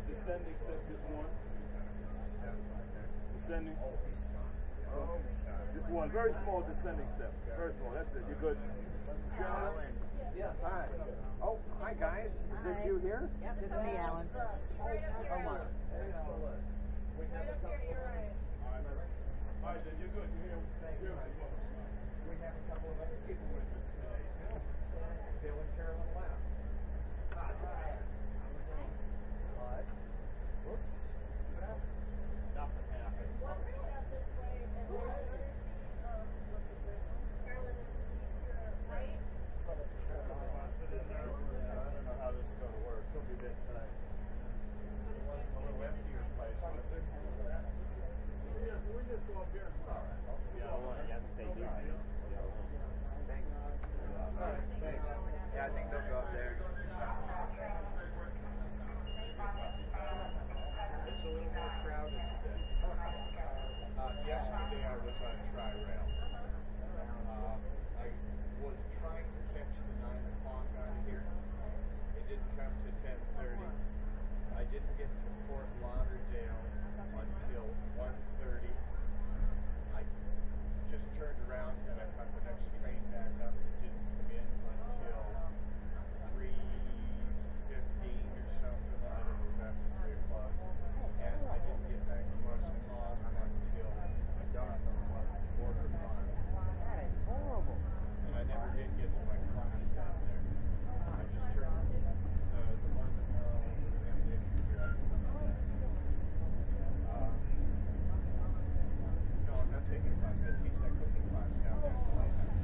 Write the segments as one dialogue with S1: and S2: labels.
S1: descending step, just one. Descending. Just one. Very small descending step. Very small. That's it. You're good.
S2: Yes, hi. Oh, hi guys. Is this you here?
S3: Yep, this is me, Alan.
S2: Oh my.
S1: We have a couple of other people with us today.
S2: Bill and Carolyn left. What? Whoops.
S1: Nothing happened.
S4: One step this way, and there's another seat, Carolyn is the seat to your right.
S1: I don't know how this is going to work. It's going to be a bit tight. A little emptier place. We just go up here. All right. Yeah, I want to stay dry.
S2: Thanks.
S1: All right, thanks.
S2: Yeah, I think they'll go up there.
S1: It's a little more crowded today. Yesterday I was on Tri-Rail. I was trying to catch the 9 o'clock out of here. It didn't come to 10:30. I didn't get to Fort Lauderdale until 1:30. I just turned around and I caught the next train back up. It didn't come in until 3:15 or something. I don't know, it was after 3 o'clock. And I didn't get back to Muscatine until dark on 4:45.
S3: That is horrible.
S1: And I never did get to my class down there. I just turned the London Herald ammunition here. I can see that. No, I'm not taking a class. I teach that cooking class down there at the lighthouse.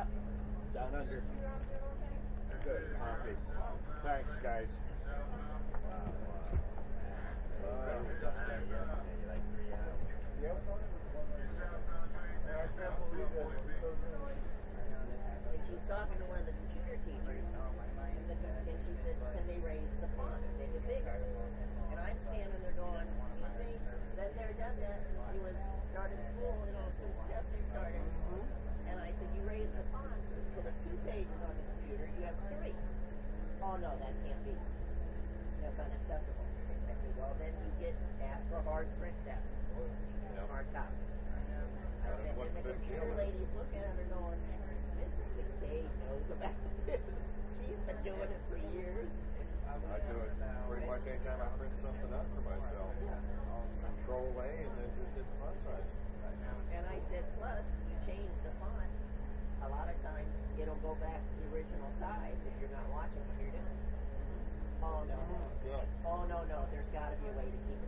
S2: Yep. Down under.
S1: Good. Okay. Thanks, guys. Yep. I can't believe it.
S5: And she's talking to one of the computer teachers, and she said, can they raise the font, make it bigger? And I'm standing there going, excuse me, been there, done that, since she was started school, since Jessica started. And I said, you raise the font, instead of 2 pages on the computer, you have 3. Oh no, that can't be. That's unacceptable. I said, well then you ask for hard print text, hard copy. I said, and the computer lady's looking at her going, Mrs. McCabe knows about this. She's been doing it for years.
S1: I do it pretty much anytime I print something up for myself. Control A and then just hit the font size.
S5: And I said, plus, you change the font. A lot of times, it'll go back to the original size if you're not watching what you're doing. Oh, no.
S1: Yeah.
S5: Oh, no. There's got to be a way to keep